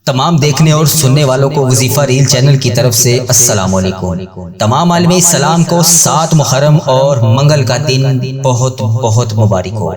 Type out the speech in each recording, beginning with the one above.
تمام دیکھنے اور سننے والوں کو وظیفہ ریل چینل کی طرف سے السلام علیکم۔ تمام عالم اسلام کو 7 محرم اور منگل کا دن بہت بہت مبارک ہو۔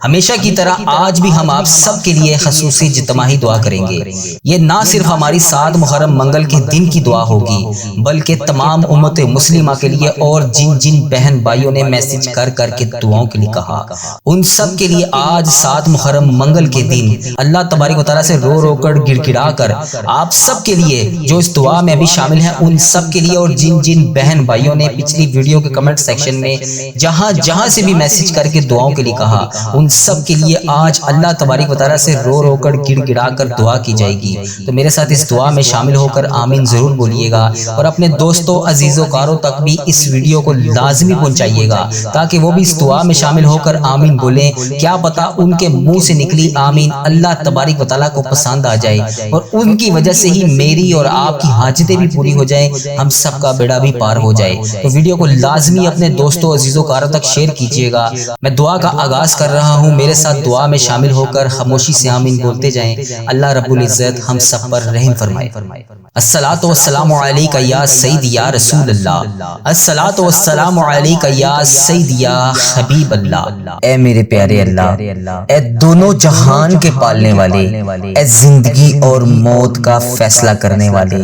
ہمیشہ کی طرح آج بھی ہم آپ سب کے لیے خصوصی اجتماعی دعا کریں گے۔ یہ نہ صرف ہماری 7 محرم منگل کے دن کی دعا ہوگی بلکہ تمام امت مسلمہ کے لیے، اور جن جن بہن بھائیوں نے میسج کر کر کے دعاؤں کے لیے کہا ان سب کے لیے آج 7 محرم منگل کے دن اللہ تبارک و تعالیٰ سے رو رو کر گڑ گڑا کر آپ سب کے لیے جو اس دعا میں بھی شامل ہیں ان سب کے لیے، اور جن جن بہن بھائیوں نے پچھلی ویڈیو کے کمنٹ سیکشن میں جہاں جہاں سے بھی میسج کر کے دعاؤں کے لیے کہا ان سب کے لیے آج اللہ تبارک و تعالیٰ سے رو رو کر گڑ گڑا کر دعا کی جائے گی۔ تو میرے ساتھ اس دعا میں شامل ہو کر آمین ضرور بولیے گا، اور اپنے دوستوں عزیزوں کاروں تک بھی اس ویڈیو کو لازمی پہنچائیے گا تاکہ وہ بھی اس دعا میں شامل ہو کر آمین بولیں۔ کیا پتا ان کے منہ سے نکلی آمین اللہ تبارک و تعالیٰ کو پسند آ جائے اور ان کی وجہ سے ہی میری اور آپ کی حاجتیں بھی پوری ہو جائیں، ہم سب کا بیڑا بھی پار ہو جائے۔ تو ویڈیو کو لازمی اپنے دوستوں عزیزوں کاروں تک شیئر کیجئے گا۔ میں دعا کا آغاز کر رہا ہوں، میرے ساتھ دعا میں شامل ہو کر خاموشی سے آمین بولتے جائیں۔ اللہ رب العزت ہم سب پر رحم فرمائے۔ الصلاۃ والسلام علیک یا سید یا رسول اللہ، الصلاۃ والسلام علیک یا سید یا حبیب اللہ۔ اے میرے پیارے اللہ، اے دونوں جہان کے پالنے والے، اے زندگی اور موت کا فیصلہ کرنے والے،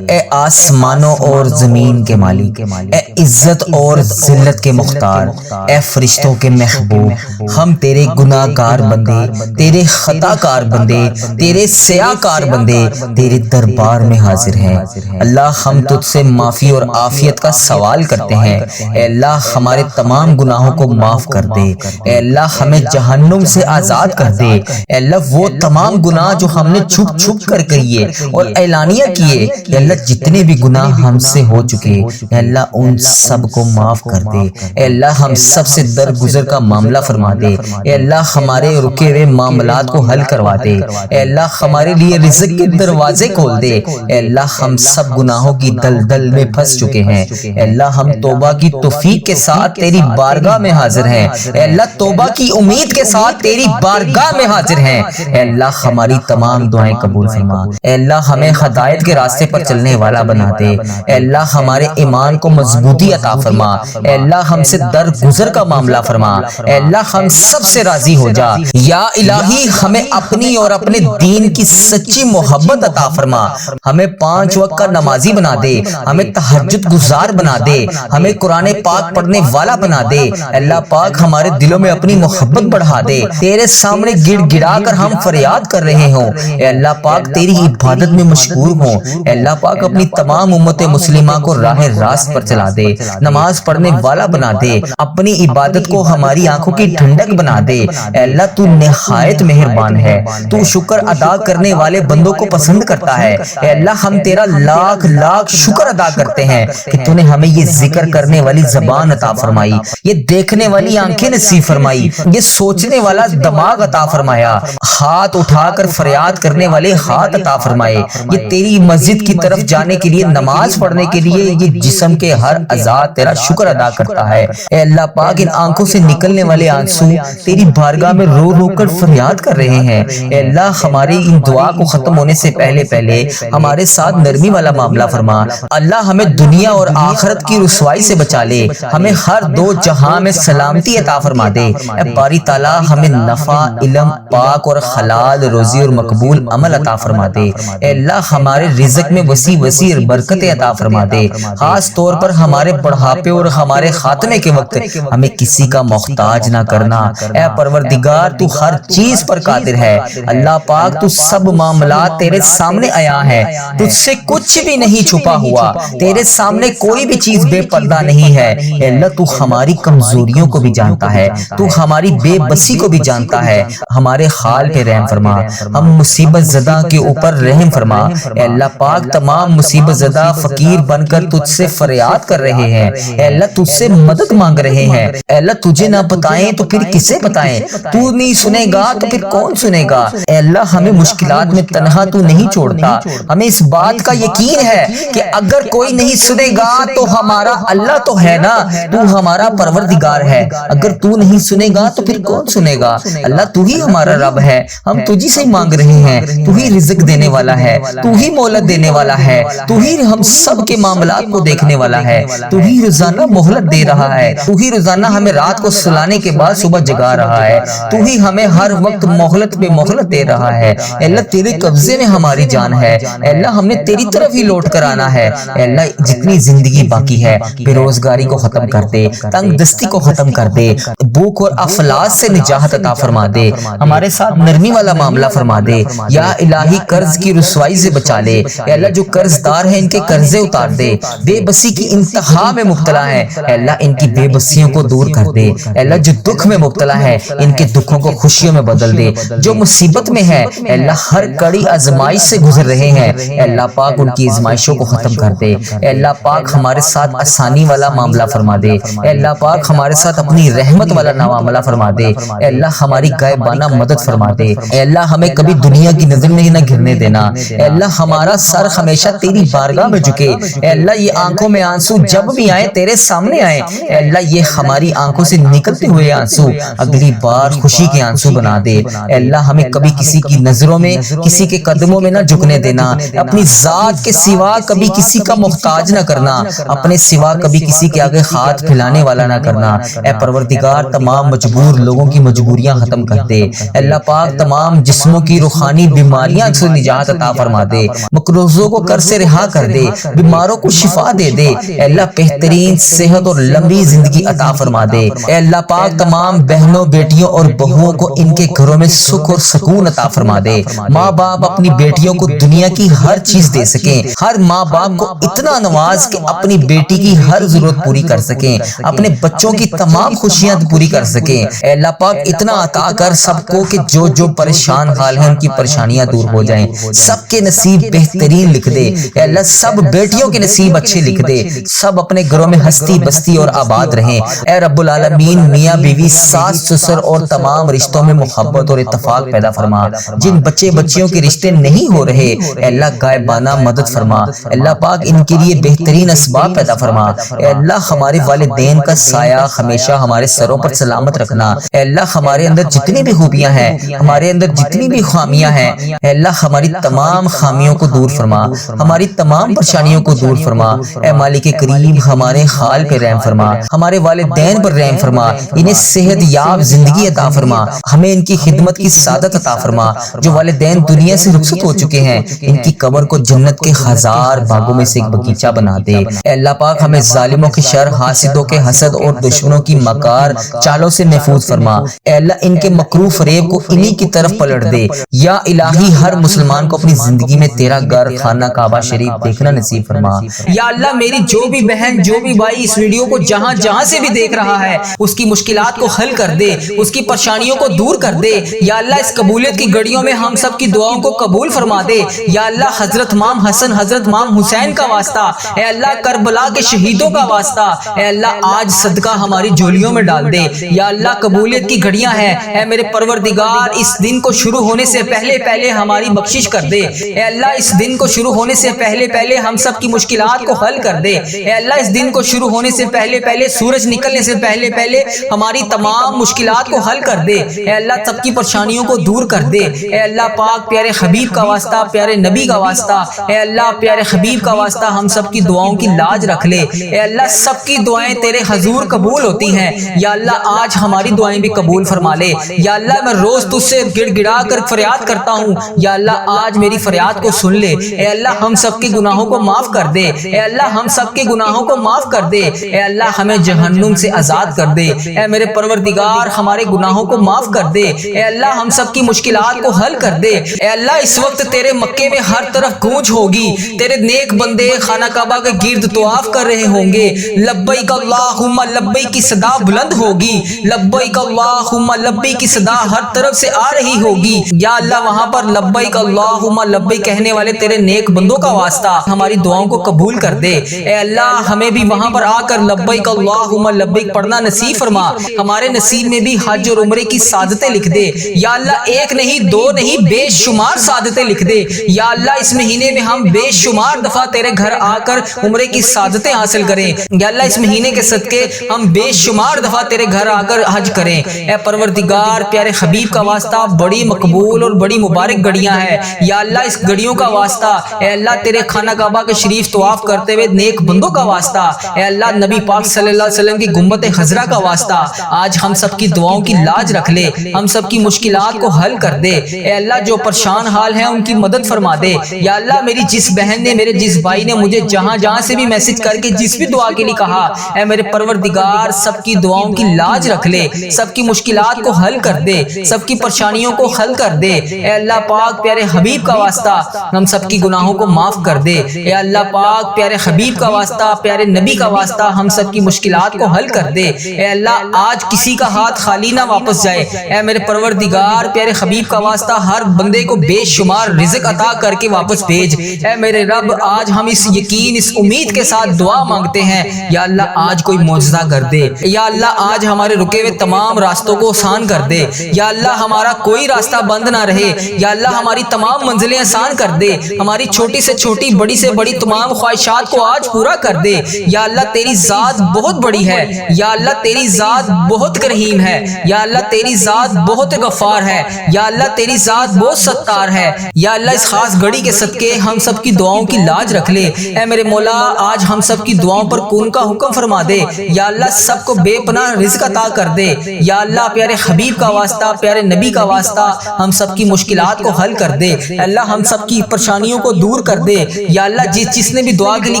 اے آسمانوں اور زمین کے مالک، اے عزت اور ذلت کے مختار، اے فرشتوں کے محبوب، ہم تیرے گناہ گار بندے، تیرے خطا کار بندے، تیرے سیاہ کار بندے تیرے دربار میں حاضر ہیں۔ اللہ ہم تجھ سے معافی اور عافیت کا سوال کرتے ہیں۔ اے اللہ ہمارے تمام گناہوں کو معاف کر دے، اے اللہ ہمیں جہنم سے آزاد کر دے، اے اللہ وہ تمام گناہ جو ہم نے چھپ چھپ کر کیے اور اعلانیہ کیے، اے اللہ جتنے بھی گناہ ہم سے ہو چکے اے اللہ ان سب کو معاف کر دے، اے اللہ ہم سب سے درگزر کا معاملہ فرما دے، اے اللہ ہمارے رکے ہوئے معاملات کو حل کروا دے، اے اللہ ہمارے لیے رزق کے دروازے کھول دے، اے اللہ ہم سب گناہوں کی دلدل میں پھنس چکے ہیں، اے اللہ ہم توبہ کی توفیق کے ساتھ تیری بارگاہ میں حاضر ہیں، اے اللہ توبہ کی امید کے ساتھ تیری بارگاہ میں حاضر ہیں، اے اللہ ہماری تمام دعائیں قبول فرما، اے اللہ ہمیں ہدایت کے راستے پر چلنے والا بنا دے، اے اللہ ہمارے ایمان کو مضبوطی عطا فرما، اے اللہ ہم سے درگزر کا معاملہ فرما، اے اللہ ہم سب سے راضی ہو جا، یا الہی ہمیں اپنی اور اپنے دین کی سچی محبت عطا فرما، ہمیں 5 وقت کا نمازی بنا دے، ہمیں تہجد گزار بنا دے، ہمیں قرآن پاک پڑھنے والا بنا دے، اے اللہ پاک ہمارے دلوں میں اپنی محبت بڑھا دے، تیرے سامنے گڑ گڑا کر ہم فریاد کر رہے ہوں، اے اللہ پاک تیری عبادت میں مشغول ہوں، اے اللہ پاک اپنی تمام امت مسلمہ کو راہ راست پر چلا دے، نماز پڑھنے والا بنا دے، اپنی عبادت کو ہماری آنکھوں کی ٹھنڈک بنا دے، اے اللہ تو نہایت مہربان ہے، تو شکر ادا کرنے والے بندوں کو پسند کرتا ہے، اے اللہ ہم تیرا لاکھ لاکھ شکر ادا کرتے ہیں کہ تو نے ہمیں یہ ذکر کرنے والی زبان عطا فرمائی، یہ دیکھنے والی آنکھیں نصیب فرمائی، یہ سوچنے والا دماغ عطا فرمایا، ہاتھ اٹھا کر فریاد کرنے والے ہاتھ عطا فرمائے، یہ تیری مسجد کی طرف جانے کے لیے، نماز پڑھنے کے لیے یہ جسم کے ہر اعضاء تیرا شکر ادا کرتا ہے، اے اللہ پاک ان آنکھوں سے نکلنے والے آنسو تیری بارگاہ میں رو رو کر فریاد کر رہے ہیں، اے اللہ ہماری ان دعا کو ختم ہونے سے پہلے پہلے ہمارے ساتھ نرمی والا معاملہ فرما، اللہ ہمیں دنیا اور آخرت کی رسوائی سے بچا لے، ہمیں ہر دو جہاں میں سلامتی عطا فرما دے، اے باری تعالیٰ ہمیں نفع، علم، پاک اور حلال روزی اور مقبول عمل عطا فرما دے، اے اللہ ہمارے رزق میں وسیع وسیع برکتیں عطا فرما دے، خاص طور پر ہمارے بڑھاپے اور ہمارے خاتمے کے وقت ہمیں کسی کا محتاج نہ کرنا، اے پروردگار تو ہر چیز پر قادر ہے، اللہ پاک تو سب معاملات تیرے سامنے آیا ہے، تجھ سے کچھ بھی نہیں چھپا ہوا، تیرے سامنے کوئی بھی چیز بے پردہ نہیں ہے، اے اللہ تو ہماری کمزوریوں کو بھی جانتا ہے، تو ہماری بے بسی کو بھی جانتا ہے، ہمارے حال پہ رحم فرما، ہم مصیبت زدہ کے اوپر رحم فرما، اے اللہ پاک تمام مصیبت زدہ فقیر بن کر تجھ سے فریاد کر رہے ہیں، اے اللہ تجھ سے مدد مانگ رہے ہیں، اے اللہ تجھے نہ بتائیں تو پھر کسے بتائیں، تو نہیں سنے گا تو پھر کون سنے گا، اے اللہ ہمیں مشکلات میں تنہا تو نہیں چھوڑتا، ہمیں اس بات کا یقین ہے کہ اگر کوئی نہیں سنے گا تو ہمارا اللہ تو ہے نا، تو ہمارا پروردگار ہے، اگر تو نہیں سنے گا تو پھر کون سنے گا، اللہ تو ہی ہمارا رب ہے، ہم تجھی سے مانگ رہے ہیں، تو ہی رزق دینے والا ہے، تو ہی مہلت دینے والا ہے، تو ہی ہم سب کے معاملات کو دیکھنے والا ہے، تو ہی روزانہ مہلت دے رہا ہے، تو ہی روزانہ ہمیں رات کو سلانے کے بعد صبح جگا رہا ہے، تو ہی ہمیں ہر وقت مہلت پہ مہلت دے رہا ہے۔ اے اللہ تیرے قبضے میں ہماری جان ہے، اے اللہ ہم نے تیری طرف ہی لوٹ کر آنا ہے۔ اے اللہ جتنی زندگی باقی ہے بے روزگاری کو ختم کر دے، تنگ دستی کو ختم کر دے، بھوک اور افلاس سے نجات عطا فرما دے، ہمارے ساتھ نرمی والا معاملہ فرما دے، یا الہی قرض کی رسوائی سے بچا لے۔ اے اللہ جو قرض دار ہیں ان کے قرضے اتار دے، بے بسی کی انتہا میں مبتلا ہے، اے اللہ ان کی بے بسیوں کو دور کر دے۔ اے اللہ جو دکھ میں مبتلا ہے ان کے دکھوں کو خوشیوں میں بدل دے، جو مصیبت میں ہے اے اللہ ہر کڑی آزمائش سے گزر رہے ہیں، اے اللہ پاک ان کی آزمائشوں کو ختم کر دے۔ اے اللہ پاک ہمارے ساتھ آسانی والا معاملہ فرما دے، اے اللہ پاک ہمارے ساتھ اپنی رحمت والا معاملہ فرما دے، اے اللہ ہماری غائبانہ مدد فرما دے، اے اللہ ہمیں کبھی دنیا کی نظر میں نہ گرنے دینا، اے اللہ ہمارا سر ہمیشہ تیری بارگاہ میں جھکے، اے اللہ یہ آنکھوں میں آنسو جب بھی آئے تیرے سامنے آئے، اے اللہ یہ ہماری آنکھوں سے نکلتے ہوئے آنسو اگلی بار خوشی کے آنسو بنا دے، اے اللہ ہمیں کبھی کسی کی نظروں میں کسی کے قدموں میں نہ جھکنے دینا، اپنی ذات کے سوا کبھی کسی کا محتاج نہ کرنا، اپنے سوا کبھی کسی کے آگے ہاتھ پھیلانے والا نہ کرنا۔ اے پروردگار تمام مجبور لوگوں کی مجبوریاں ختم کر دے، اے اللہ پاک تمام جسموں کی روحانی بیماریاں سے نجات عطا فرما دے، مقروضوں کو قرض سے رہا کر دے، بیماروں کو شفا دے دے، اے اللہ بہترین صحت اور لمبی زندگی عطا فرما دے، اے اللہ پاک تمام بہنوں بیٹیوں اور بہوؤں کو ان کے گھروں میں سکھ اور سکون عطا فرما دے۔ ماں باپ اپنی بیٹیوں کو دنیا کی ہر چیز دے سکیں، ہر ماں باپ کو اتنا نواز کہ اپنی بیٹی کی ہر ضرورت پوری کر سکیں، اپنے بچوں کی تمام خوشیاں پوری کر سکیں، اے اللہ پاک اتنا عطا کر سب کو کہ جو جو پریشان حال ہیں ان کی پریشانیاں دور ہو جائیں، سب کے نصیب بہترین لکھ دے، اے اللہ سب بیٹیوں کے نصیب اچھے لکھ دے، سب اپنے گھروں میں ہستی بستی اور آباد رہیں، اے رب العالمین میاں بیوی ساس سسر اور تمام رشتوں میں محبت اور اتفاق پیدا فرما، جن بچے بچیوں کے رشتے نہیں ہو رہے اے اللہ غائبانہ مدد فرما، اے اللہ پاک ان کے لیے بہترین اسباب پیدا فرما، اے اللہ ہمارے والدین کا سایہ ہمیشہ ہمارے سروں پر سلامت رکھنا، اے اللہ ہمارے اندر جتنی بھی خوبیاں ہیں، ہمارے اندر جتنی بھی خامیاں ہیں اے اللہ ہماری تمام خامیوں کو دور فرما، ہماری تمام پریشانیوں کو دور فرما، اے مالک کریم ہمارے حال پہ رحم فرما، ہمارے والدین پر رحم فرما، انہیں صحت یاب زندگی عطا فرما، ہمیں ان کی خدمت کی سعادت عطا فرما، جو والدین دنیا سے رخصت ہو چکے ہیں ان کی قبر کو جنت کے ہزار باغوں میں سے ایک باغیچہ بنا دے، اے اللہ پاک ہمیں ظالموں کے شر، حاسدوں کے حسد اور دشمنوں کی مکار چالوں سے محفوظ فرما، اے اللہ ان کے مکروہ فریب کو انہی کی طرف پلٹ دے، یا الہی ہر مسلمان کو اپنی زندگی میں تیرا گھر خانہ کعبہ شریف دیکھنا نصیب فرما۔ یا اللہ میری جو بھی بہن جو بھی بھائی اس ویڈیو کو جہاں جہاں سے بھی دیکھ رہا ہے اس کی مشکلات کو حل کر دے، اس کی پریشانیوں کو دور کر دے، یا اللہ اس قبولیت کی گھڑیوں میں ہم سب کی دعاؤں کو قبول فرما دے، یا اللہ حضرت امام حسن حضرت امام حسین کا واسطہ، اے اللہ کربلا کے شہیدوں کا واسطہ، اے اللہ آج صدقہ ہماری جھولیوں میں ڈال دے، یا اللہ قبولیت کی گھڑیاں ہیں، اے میرے پروردگار اس دن کو شروع ہونے سے پہلے پہلے ہماری بخشش کر دے، اے اللہ اس دن کو شروع ہونے سے پہلے پہلے ہم سب کی مشکلات کو حل کر دے، اے اللہ اس دن کو شروع ہونے سے پہلے پہلے سورج نکلنے سے پہلے پہلے ہماری تمام مشکلات کو حل کر دے، اے اللہ سب کی پریشانیوں کو دور کر دے، اے اللہ پاک پیارے حبیب کا واسطہ، پیارے نبی کا واسطہ، اے اللہ پیارے حبیب کا واسطہ ہم سب کی دعاؤں کی لاج رکھ لے، اے اللہ سب کی دعائیں تیرے حضور قبول ہوتی ہیں، یا اللہ آج ہماری دعائیں بھی قبول فرما لے، یا اللہ میں روز تجھ سے گڑ گڑا کر فریاد کرتا ہوں، یا اللہ آج میری فریاد کو سن لے، اے اللہ ہم سب کے گناہوں کو معاف کر دے، اے اللہ ہم سب کے گناہوں کو معاف کر دے، اے اللہ ہمیں جہنم سے آزاد کر دے، اے میرے پروردگار ہمارے گناہوں کو معاف کر دے، اے اللہ ہم سب کی مشکلات کو حل کر دے، اے اللہ اس وقت تیرے مکے میں ہر طرف گونج ہوگی، تیرے نیک بندے خانہ کعبہ کے گرد طواف کر رہے ہوں گے، لبیک اللہم لبیک کی صدا بلند ہوگی، لبیک اللہم لبیک کی صدا ہر طرف سے آ رہی ہوگی، یا اللہ وہاں پر لبیک اللہم لبیک کہنے والے تیرے نیک بندوں کا واسطہ ہماری دعاؤں کو قبول کر دے، اے اللہ ہمیں بھی وہاں پر آ کر لبیک اللہم لبیک پڑھنا نصیب فرما، ہمارے نصیب میں بھی حج اور عمرے کی سعادتیں لکھ دے، یا اللہ ایک نہیں دو نہیں بے شمار سعادتیں لکھ دے، یا اللہ اس مہینے میں ہم بے شمار دفعہ تیرے گھر آ کر عمرے کی سعادتیں حاصل کریں، یا اللہ اس مہینے کے صدقے ہم بے شمار دفعہ تیرے گھر آ کر حج کریں، اے پروردگار پیارے حبیب کا واسطہ بڑی مقبول اور بڑی مبارک گھڑیاں گھڑیاں ہیں، یا اللہ اس گھڑیوں کا واسطہ، اے اللہ تیرے خانہ کعبہ کے شریف طواف کرتے ہوئے نیک بندوں کا واسطہ، اے اللہ نبی پاک صلی اللہ علیہ وسلم کی گنبد خضرا کا واسطہ، آج ہم سب کی دعاؤں کی لاج رکھ لے، ہم سب کی مشکلات کو حل کر دے، اے اللہ جو پریشان حال ہیں ان کی مدد فرما دے، یا اللہ میری جس بہن نے، میرے جس بھائی نے مجھے جہاں جہاں سے بھی میسج کر کے جس بھی دعا کے لیے کہا، اے میرے پروردگار سب کی دعاؤں کی لاج رکھ لے، سب کی مشکلات کو حل کر دے، سب کی پریشانیوں کو حل کر دے، اے اللہ پاک پیارے حبیب کا واسطہ ہم سب کی گناہوں کو معاف کر دے، اے اللہ پاک پیارے حبیب کا واسطہ، پیارے نبی کا واسطہ ہم سب کی مشکلات کو حل کر دے، اے اللہ آج کسی کا ہاتھ خالی نہ واپس جائے، اے میرے پروردگار پیارے حبیب کا واسطہ ہر بندے کو بے شمار رزق عطا کر کے واپس بھیج، اے میرے رب آج ہم اس یقین اس امید کے ساتھ دعا مانگتے ہیں، یا اللہ آج کوئی معجزہ کر دے، یا اللہ آج ہمارے رکے ہوئے تمام راستوں کو آسان کر دے، یا اللہ ہمارا کوئی راستہ بند نہ رہے، یا اللہ ہماری تمام منزلیں آسان کر دے، ہماری چھوٹی سے چھوٹی بڑی سے بڑی تمام خواہشات کو آج پورا کر دے، یا اللہ تیری ذات بہت بڑی ہے، یا اللہ تیری ذات بہت رحیم ہے، یا اللہ تیری ذات بہت غفار ہے، یا اللہ تیری ذات بہت ستار ہے، یا اللہ اس خاص گھڑی کے صدقے ہم سب کی دعاؤں کی لاج رکھ لے، اے میرے مولا آج ہم سب کی دعاؤں پر کون کا حکم فرما دے، یا اللہ سب کو بے پناہ رزق عطا کر دے، یا اللہ پیارے حبیب کا واسطہ، پیارے نبی کا واسطہ ہم سب کی مشکلات کو حل کر دے، اللہ ہم سب کی پریشانیوں کو دور کر دے، یا اللہ جس نے بھی دعا کے لیے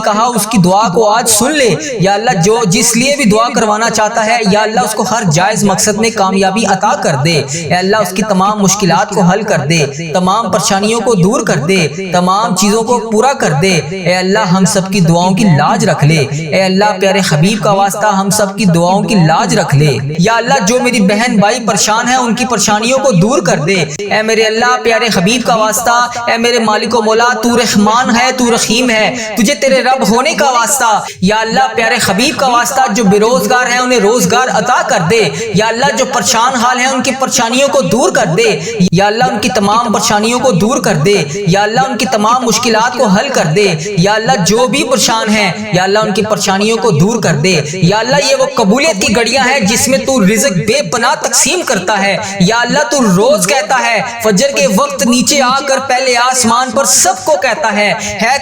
کہا اس کی دعا کو آج سن لے، یا اللہ جو جس لیے بھی دعا کروانا چاہتا ہے یا اللہ اس کو ہر جائز مقصد میں کامیابی عطا کر دے، اے اللہ اس کی تمام مشکلات کو حل کر دے، تمام پریشانیوں کو دور کر دے، تمام چیزوں کو پورا کر دے، اے اللہ ہم سب کی دعاؤں کی لاج رکھ لے، اے اللہ پیارے حبیب کا واسطہ ہم سب کی دعاؤں کی لاج رکھ لے، یا اللہ جو میری بہن بھائی پریشان ہیں ان کی پریشانیوں کو دور کر دے، اے میرے اللہ پیارے حبیب کا واسطہ، اے میرے مالک و مولا تو رحمان ہے، تو رحیم ہے، تجھے تیرے رب ہونے کا واسطہ، یا اللہ پیارے حبیب کا واسطہ جو بے روزگار ہیں انہیں روزگار عطا کر دے، یا اللہ جو پریشان حال ہیں ان کی پریشانیوں کو دور کر دے، یا اللہ ان کی تمام پریشانیوں کو دور کر دے، یا اللہ ان کی تمام مشکلات کو حل کر دے، یا اللہ جو بھی پریشان ہیں یا اللہ ان کی پریشانیوں کو دور کر دے، یا اللہ یہ وہ قبولیت کی گھڑیاں ہیں جس میں تو رزق بے پناہ تقسیم کرتا ہے، یا اللہ تو روز کہتا ہے فجر کے وقت نیچے آ کر پہلے آسمان پر سب کو کہتا ہے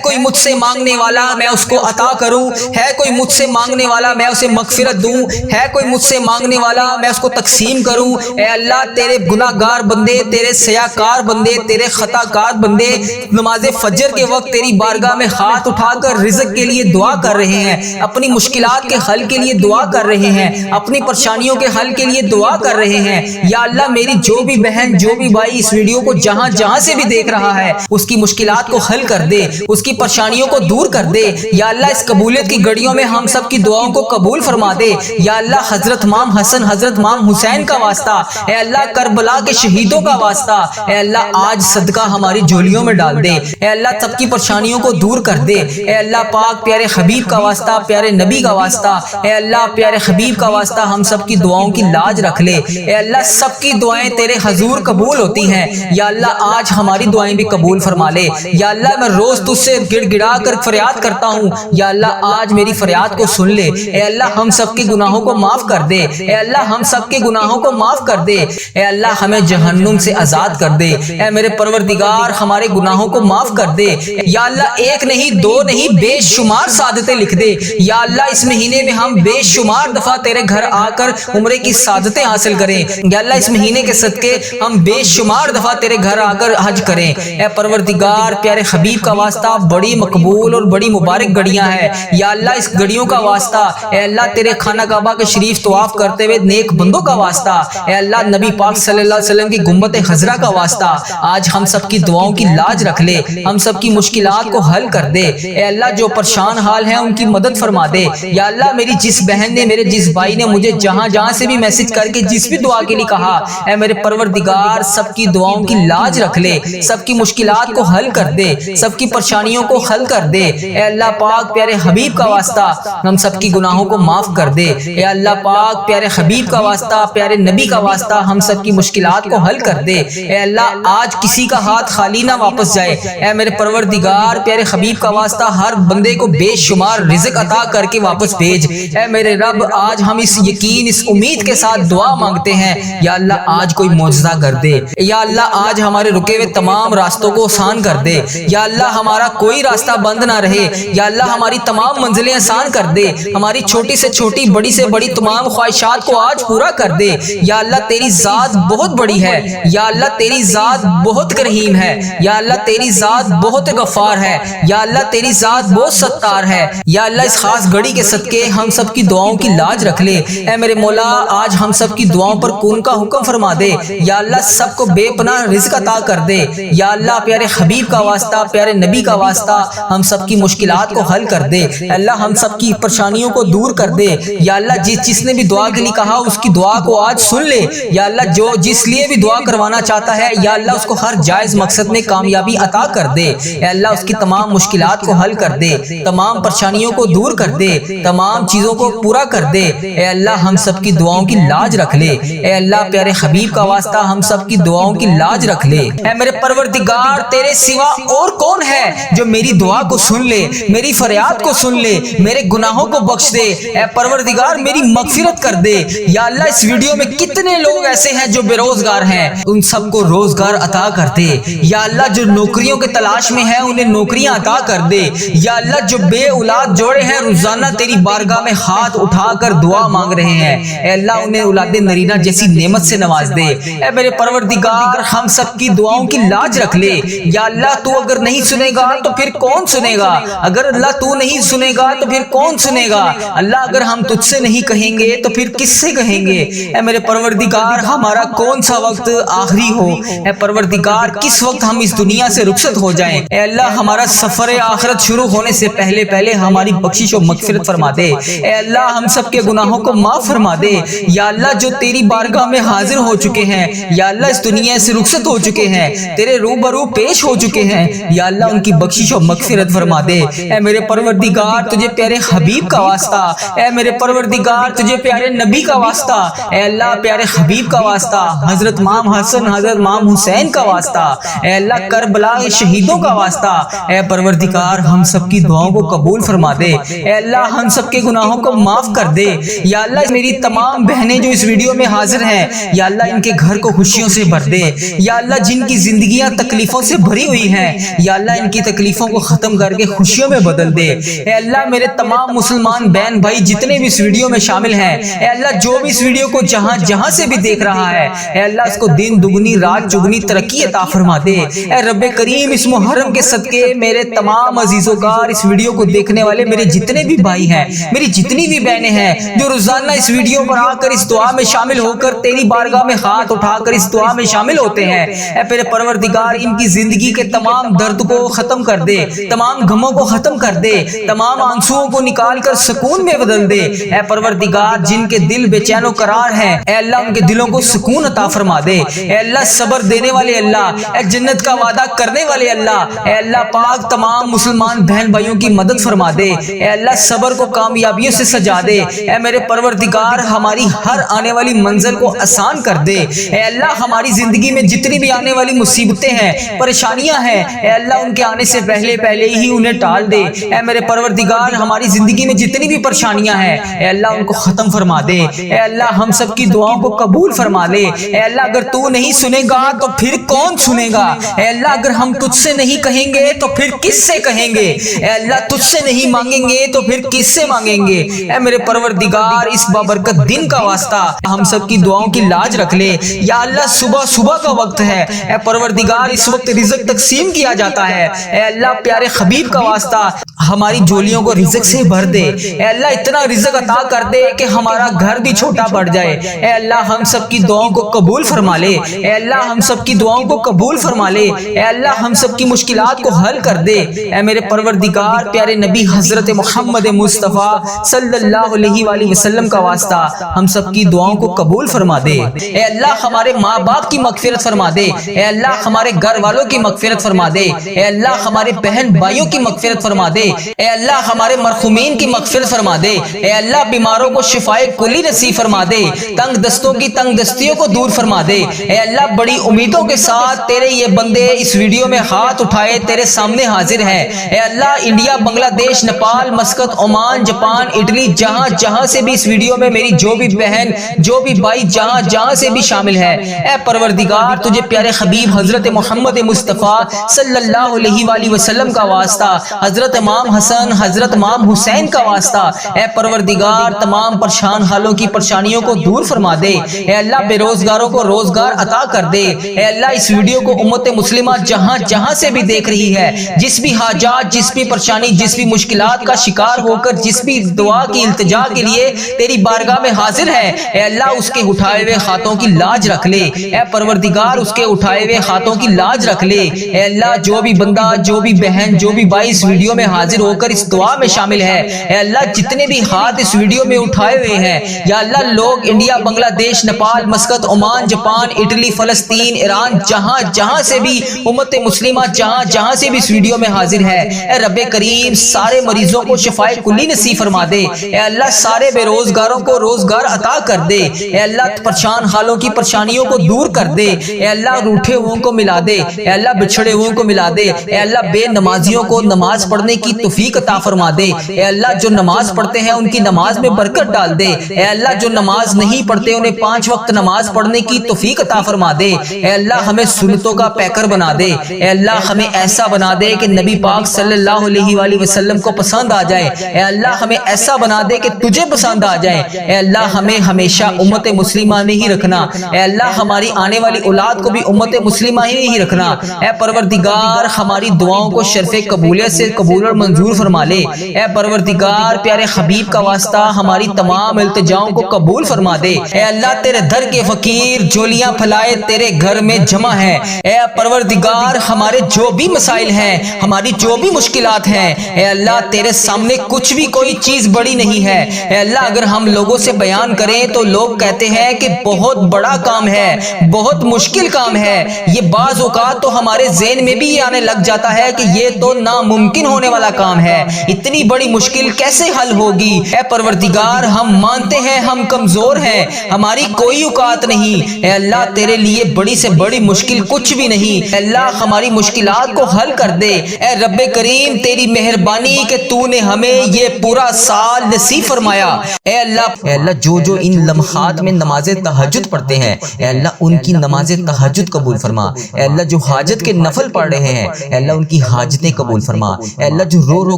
کوئی مجھ سے مانگنے والا میں اس کو عطا کروں، ہے کوئی مجھ سے مانگنے والا میں اسے مغفرت دوں، ہے کوئی مجھ سے مانگنے والا میں اس کو تقسیم کروں، اے اللہ تیرے گناہگار بندے، تیرے سیاکار بندے، تیرے خطا کار بندے نماز فجر کے وقت تیری بارگاہ میں ہاتھ اٹھا کر رزق کے لیے دعا کر رہے ہیں، اپنی مشکلات کے حل کے لیے دعا کر رہے ہیں، اپنی پریشانیوں کے حل کے لیے دعا کر رہے ہیں، یا اللہ میری جو بھی بہن جو بھی بھائی اس ویڈیو کو جہاں جہاں سے بھی دیکھ رہا ہے اس کی مشکلات کو حل کر دے، اس کی پریشانیوں کو دور کر دے، یا اللہ اس قبولیت کی گھڑیوں میں ہم سب کی دعاؤں کو قبول فرما دے، یا اللہ حضرت امام حسن حضرت امام حسین کا واسطہ، اے اللہ کربلا کے شہیدوں کا واسطہ، اے اللہ آج صدقہ ہماری جھولیوں میں ڈال دے، اے اللہ سب کی پریشانیوں کو دور کر دے، اے اللہ پاک پیارے حبیب کا واسطہ، پیارے نبی کا واسطہ، اے اللہ پیارے حبیب کا واسطہ ہم سب کی دعاؤں کی لاج رکھ لے، اے اللہ سب کی دعائیں تیرے حضور قبول ہوتی ہیں، یا اللہ آج ہماری دعائیں بھی قبول فرما لے، یا اللہ میں روز تجھ سے گڑ گڑا کر فریاد کرتا ہوں، یا اللہ آج میری فریاد کو سن لے، اے اللہ ہم سب کے گناہوں کو معاف کر دے، اے اللہ ہم سب کے گناہوں کو معاف کر دے، اے اللہ ہمیں جہنم سے آزاد کر دے، اے میرے پروردگار ہمارے گناہوں کو معاف کر دے، یا اللہ ایک نہیں دو نہیں بے شمار سعادتیں لکھ دے، یا اللہ اس مہینے میں ہم بے شمار دفعہ تیرے گھر آ کر عمرے کی سعادتیں حاصل کریں، یا اللہ اس مہینے کے صدقے ہم بے شمار دفعہ تیرے گھر آ کر حج کریں، اے پروردگار پیارے حبیب کا واسطہ بڑی مقبول اور بڑی مبارک گھڑیاں ہیں، یا اللہ اس گھڑیوں کا واسطہ، اے اللہ تیرے خانہ کعبہ کے شریف طواف کرتے ہوئے نیک بندوں کا واسطہ، اے اللہ نبی پاک صلی اللہ علیہ وسلم کی گنبد خضرا کا واسطہ، آج ہم سب کی دعاؤں کی لاج رکھ لے، ہم سب کی مشکلات کو حل کر دے، اے اللہ جو پریشان حال ہیں ان کی مدد فرما دے، یا اللہ میری جس بہن نے میرے جس بھائی نے مجھے جہاں جہاں سے بھی میسج کر کے جس بھی دعا کے لیے کہا، اے میرے پروردگار سب کی دعاؤں کی لاج رکھ لے، سب کی مشکلات کو حل کر دے، سب کی پریشانیوں کو حل کر دے، اے اللہ پاک پیارے حبیب کا واسطہ ہم سب کی گناہوں کو معاف کر دے، اے اللہ پاک پیارے حبیب کا واسطہ، پیارے نبی کا واسطہ ہم سب کی مشکلات کو حل کر دے، اے اللہ آج کسی کا ہاتھ خالی نہ واپس جائے، اے میرے پروردگار پیارے حبیب کا واسطہ ہر بندے کو بے شمار رزق عطا کر کے واپس بھیج، اے میرے رب آج ہم اس یقین اس امید کے ساتھ دعا مانگتے ہیں، یا اللہ آج کوئی معجزہ کر دے، یا اللہ آج ہمارے رکے ہوئے تمام راستوں کو آسان کر دے یا اللہ ہمارا کوئی راستہ بند نہ رہے یا اللہ ہماری تمام منزلیں آسان کر دے ہماری چھوٹی سے چھوٹی بڑی سے بڑی تمام خواہشات کو آج پورا کر دے یا اللہ تیری ذات بہت بڑی ہے یا اللہ تیری ذات بہت کریم ہے یا اللہ تیری ذات بہت غفار ہے یا اللہ تیری ذات بہت ستار ہے یا اللہ اس خاص گھڑی کے صدقے ہم سب کی دعاؤں کی لاج رکھ لے اے میرے مولا آج ہم سب کی دعاؤں پر کون کا حکم فرما دے یا اللہ سب کو بے پناہ رزق عطا کر دے یا اللہ پیارے حبیب کا واسطہ پیارے نبی کا واسطہ ہم سب کی مشکلات کو حل کر دے اللہ ہم سب کی پریشانیوں کو دور کر دے یا اللہ جس نے بھی دعا کے لیے کہا اس کی دعا کو آج سن لے یا اللہ جو جس لیے بھی دعا کروانا چاہتا ہے یا اللہ اس کو ہر جائز مقصد میں کامیابی عطا کر دے اے اللہ اس کی تمام مشکلات کو حل کر دے تمام پریشانیوں کو دور کر دے تمام چیزوں کو پورا کر دے اے اللہ ہم سب کی دعاؤں کی لاج رکھ لے اے اللہ پیارے حبیب کا واسطہ ہم سب کی دعاؤں کی لاج رکھ لے اے میرے پروردگار تیرے سوا اور کون ہے جو میری دعا کو سن لے میری فریاد کو سن لے میرے گناہوں کو بخش دے اے پروردگار میری مغفرت کر دے یا اللہ اس ویڈیو میں کتنے لوگ ایسے ہیں جو بے روزگار ہیں ان سب کو روزگار عطا کر دے یا اللہ جو نوکریوں کے تلاش میں ہیں انہیں نوکریاں عطا کر دے یا اللہ جو بے اولاد جوڑے ہیں روزانہ تیری بارگاہ میں ہاتھ اٹھا کر دعا مانگ رہے ہیں اے اللہ انہیں اولاد نرینہ جیسی نعمت سے نواز دے اے میرے پروردگار ہم سب کی دعاؤں کی لاج رکھ لے یا اللہ تو اگر نہیں سنے گا تو پھر کون سنے گا اگر اللہ تو نہیں سنے گا تو پھر کون سنے گا اللہ اگر ہم تجھ سے نہیں کہیں گے تو پھر کس سے کہیں گے اے میرے پروردگار ہمارا کون سا وقت آخری ہو اے پروردگار کس وقت ہم اس دنیا سے رخصت ہو جائیں اے اللہ ہمارا سفر آخرت شروع ہونے سے پہلے ہماری بخشش و مغفرت فرما دے اے اللہ ہم سب کے گناہوں کو معاف فرما دے یا اللہ جو تیری بارگاہ میں حاضر ہو چکے ہیں یا اللہ اس دنیا سے رخصت ہو چکے ہیں تیرے روبرو پیش ہو چکے ہیں یا اللہ ان کی بخشش و مغفرت فرما دے اے میرے پروردگار تجھے پیارے حبیب کا واسطہ اے میرے پروردگار تجھے پیارے نبی کا واسطہ اے اللہ پیارے حبیب کا واسطہ حضرت امام حسن حضرت امام حسین کا واسطہ اے اللہ کربلا کے شہیدوں کا واسطہ اے پروردگار ہم سب کی دعاؤں کو قبول فرما دے اے اللہ ہم سب کے گناہوں کو معاف کر دے یا اللہ میری تمام بہنیں جو اس ویڈیو میں حاضر ہیں یا اللہ ان کے گھر کو خوشیوں سے بھر دے یا اللہ جن کی زندگیاں تکلیفوں سے بھری ہوئی ہیں یا اللہ ان کی تکلیفوں کو ختم کر کے خوشیوں میں بدل دے اے اللہ میرے تمام مسلمان بہن بھائی جتنے بھی اس ویڈیو میں شامل ہیں اے اللہ جو بھی اس ویڈیو کو جہاں سے بھی دیکھ رہا ہے اے اللہ اس کو دن دگنی رات چگنی ترقی عطا فرما دے اے رب کریم اس محرم کے صدقے میرے تمام عزیزوں کا اس ویڈیو کو دیکھنے والے میرے جتنے بھی بھائی ہیں میری جتنی بھی بہنیں ہیں جو روزانہ اس ویڈیو پر آ کر اس دعا میں شامل ہو کر تیری بارگاہ میں ہاتھ اٹھا کر اس دعا میں شامل ہوتے ہیں اے میرے پروردگار ان کی زندگی کے تمام درد کو ختم کر دے تمام غموں کو ختم کر دے تمام آنسوؤں کو نکال کر سکون میں بدل دے اے پروردگار جن کے دل بے چین و قرار ہیں اے اللہ ان کے دلوں کو سکون عطا فرما دے اے اللہ صبر دینے والے اللہ اے جنت کا وعدہ کرنے والے اللہ اے اللہ پاک تمام مسلمان بہن بھائیوں کی مدد فرما دے اے اللہ صبر کو کامیابیوں سے سجا دے اے میرے پروردگار ہماری ہر آنے والی منزل کو آسان کر دے اے اللہ ہماری زندگی میں جتنی بھی آنے والی مصیبتیں ہیں پریشانیاں ہیں اے اللہ ان کے آنے سے پہلے ہی انہیں ٹال دے اے میرے پروردگار ہماری زندگی میں جتنی بھی پریشانیاں ہیں اے اللہ ان کو ختم فرما دے اے اللہ ہم سب کی دعاؤں کو قبول فرما لے اے اللہ اگر تو نہیں سنے گا تو پھر کون سنے گا اے اللہ اگر ہم تجھ سے نہیں کہیں گے تو پھر کس سے کہیں گے اے اللہ تجھ سے نہیں مانگیں گے تو پھر کس سے مانگیں گے اے میرے پروردگار اس بابرکت دن کا واسطہ ہم سب کی دعاؤں کی لاج رکھ لے یا اللہ صبح کا وقت ہے اے پروردگار اس وقت رزق تقسیم کیا جاتا ہے اے اللہ پیارے حبیب کا واسطہ ہماری جھولیوں کو رزق سے بھر دے اے اللہ اتنا رزق عطا کر دے کہ ہمارا گھر بھی چھوٹا پڑ جائے اے اللہ ہم سب کی دعاؤں کو قبول فرما لے اے اللہ ہم سب کی دعاؤں کو قبول فرما لے اے اللہ ہم سب کی مشکلات کو حل کر دے اے میرے پروردگار پیارے نبی حضرت محمد مصطفیٰ صلی اللہ علیہ وآلہ وسلم کا واسطہ ہم سب کی دعاؤں کو قبول فرما دے اے اللہ ہمارے ماں باپ کی مغفرت فرما دے اے اللہ ہمارے گھر والوں کی مغفرت فرما دے اے اللہ ہمارے بہن بھائیوں کی مغفرت فرما دے اے اللہ ہمارے مرحومین کی مغفرت فرما دے اے اللہ بیماروں کو شفائے کلی نصیب فرما دے تنگ دستوں کی تنگ دستیوں کو دور فرما دے اے اللہ بڑی امیدوں کے ساتھ تیرے یہ بندے اس ویڈیو میں ہاتھ اٹھائے تیرے سامنے حاضر ہیں اے اللہ انڈیا بنگلہ دیش Nepal Muscat Oman Japan Italy جہاں سے بھی اس ویڈیو میں میری جو بھی بہن جو بھی بھائی جہاں سے بھی شامل ہے اے پروردگار تجھے پیارے حبیب حضرت محمد مصطفیٰ صلی اللہ علیہ وآلہ وسلم کا واسطہ، حضرت امام حسن، حضرت امام حسین کا واسطہ، اے پروردگار تمام پریشان حالوں کی پریشانیوں کو دور فرما دے، اے اللہ بے روزگاروں کو روزگار عطا کر دے، اے اللہ اس ویڈیو کو امت مسلمہ جہاں جہاں سے بھی دیکھ رہی ہے، جس بھی حاجات، جس بھی پریشانی، جس بھی مشکلات کا شکار ہو کر جس بھی دعا کی التجا کے لیے تیری بارگاہ میں حاضر ہے، اے اللہ اس کے اٹھائے ہوئے ہاتھوں کی لاج رکھ لے، اے پروردگار اس کے اٹھائے ہوئے ہاتھوں کی لاج رکھ لے، اے اللہ جو بھی بندہ، جو بھی بہن، جو بھی بھائی اس ویڈیو میں حاضر ہو کر اس دعا میں شامل ہے، اے اللہ جتنے بھی ہاتھ اس ویڈیو میں اٹھائے ہوئے ہیں، یا اللہ لوگ انڈیا، بنگلہ دیش، Nepal, Muscat, Oman, Japan, Italy, فلسطین، ایران، جہاں جہاں سے بھی امت مسلمہ جہاں جہاں سے بھی اس ویڈیو میں حاضر ہے، اے رب کریم سارے مریضوں کو شفائے کلی نصیب فرما دے، اے اللہ سارے بے روزگاروں کو روزگار عطا کر دے، اے اللہ پریشان حالوں کی پریشانیوں کو دور کر دے، اے اللہ روٹھے ہوئوں کو ملا دے، اے اللہ بچھڑے ہوئوں کو ملا دے، اے اللہ بے نمازیوں کو نماز پڑھنے کی توفیق عطا فرما دے، اے اللہ جو نماز پڑھتے ہیں ان کی نماز میں برکت ڈال دے، اے اللہ جو نماز نہیں پڑھتے انہیں 5 وقت نماز پڑھنے کی توفیق عطا فرما دے، اے اللہ ہمیں سنتوں کا پیکر بنا دے، اے اللہ ہمیں ایسا بنا دے کہ نبی پاک صلی اللہ علیہ وآلہ وسلم کو پسند آ جائے، اے اللہ ہمیں ایسا بنا دے کہ تجھے پسند آ جائے، اے اللہ ہمیں ہمیشہ امت مسلمہ میں ہی رکھنا، اے اللہ ہماری آنے والی اولاد کو بھی امت مسلمہ ہی رکھنا، اے پروردگار ہماری دعاؤں کو شرف قبولیت سے قبول اور منظور فرما لے، اے پروردگار پیارے حبیب کا واسطہ ہماری تمام التجاؤں کو قبول فرما دے، اے اللہ تیرے در کے فقیر جولیاں پھلائے تیرے گھر میں جمع ہے، اے پروردگار ہمارے جو بھی مسائل ہیں، ہماری جو بھی مشکلات ہیں، اے اللہ تیرے سامنے کچھ بھی کوئی چیز بڑی نہیں ہے، اے اللہ اگر ہم لوگوں سے بیان کریں تو لوگ کہتے ہیں کہ بہت بڑا کام ہے، بہت مشکل کام ہے، یہ بعض اوقات تو ہمارے ذہن میں بھی یہ آنے لگ جاتا ہے کہ یہ تو ناممکن ہونے والا کام ہے، اتنی بڑی مشکل کیسے حل ہوگی؟ اے پروردگار ہم مانتے ہیں ہم کمزور ہیں، ہماری کوئی اوقات نہیں، اے اللہ تیرے لیے بڑی سے بڑی مشکل کچھ بھی نہیں، اے اللہ ہماری مشکلات کو حل کر دے، اے رب کریم تیری مہربانی کہ تو نے ہمیں یہ پورا سال نصیب فرمایا، اے اللہ جو ان لمحات میں نماز تہجد پڑھتے ہیں، اے اللہ ان کی نماز تہجد قبول فرما، اے اللہ جو حاجت کے نفل پڑھ رہے ہیں، اے اللہ ان کی حاجتیں قبول فرما، اے اللہ جو رو رو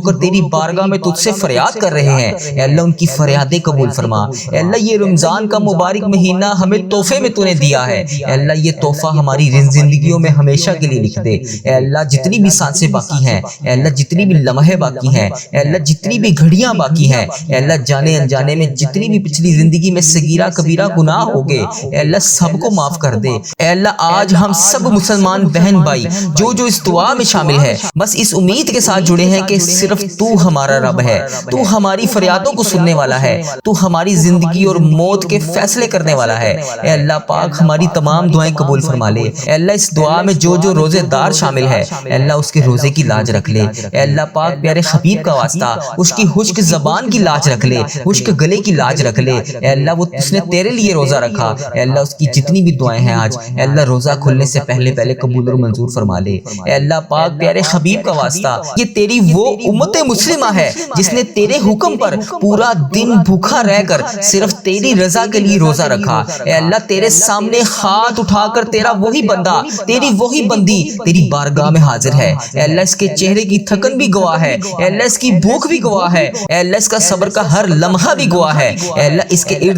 کر تیری بارگاہ میں تجھ سے فریاد کر رہے ہیں، اے اللہ ان کی فریادیں قبول فرما، اے اللہ یہ رمضان کا مبارک مہینہ ہمیں تحفے میں تو نے دیا ہے، اے اللہ یہ تحفہ ہماری زندگیوں میں ہمیشہ کے لیے لکھ دے، اے اللہ جتنی بھی سانسیں باقی ہیں، اے اللہ جتنی بھی لمحے باقی ہیں، اے اللہ جتنی بھی گھڑیاں باقی ہیں، اے اللہ جانے انجانے میں جتنی بھی پچھلی زندگی میں صغیرہ کبیرہ گناہ ہو گئے، اے اللہ سب کو معاف کر دے، اے اللہ آج ہم سب مسلمان بہن بھائی جو اس دعا میں شامل ہے بس اس امید کے ساتھ جڑے ہیں کہ صرف تو ہمارا رب ہے، تو ہماری فریادوں کو سننے والا ہے، تو ہماری زندگی اور موت کے فیصلے کرنے والا ہے، اے اللہ پاک ہماری تمام دعائیں قبول فرما لے، اے اللہ اس دعا میں جو روزے دار شامل ہے، اے اللہ اس کے روزے کی لاج رکھ لے، اے اللہ پاک پیارے حبیب کا واسطہ اس کی خشک زبان کی لاج رکھ لے، خشک گلے کی لاج رکھ لے، اے اللہ وہ اس نے تیرے لیے روزہ رکھا، اے اللہ اس کی جتنی بھی دعائیں ہیں آج اے اللہ روزہ کھلنے سے پہلے قبول اور منظور فرما لے، اے اللہ پاک پیارے حبیب کا واسطہ یہ تیری وہ امت مسلمہ ہے جس نے تیرے حکم پر پورا دن بھوکا رہ کر صرف تیری رضا کے لیے روزہ رکھا، اے اللہ تیرے سامنے ہاتھ اٹھا کر تیرا وہی بندہ، تیری وہی بندی تیری بارگاہ میں حاضر ہے، اے اللہ اس کے چہرے کی تھکن بھی گواہ ہے، اے اللہ اس کی بھوک بھی گواہ ہے، اے اللہ اس کا صبر کا ہر لمحہ بھی گواہ ہے، اے اللہ اس کے ارد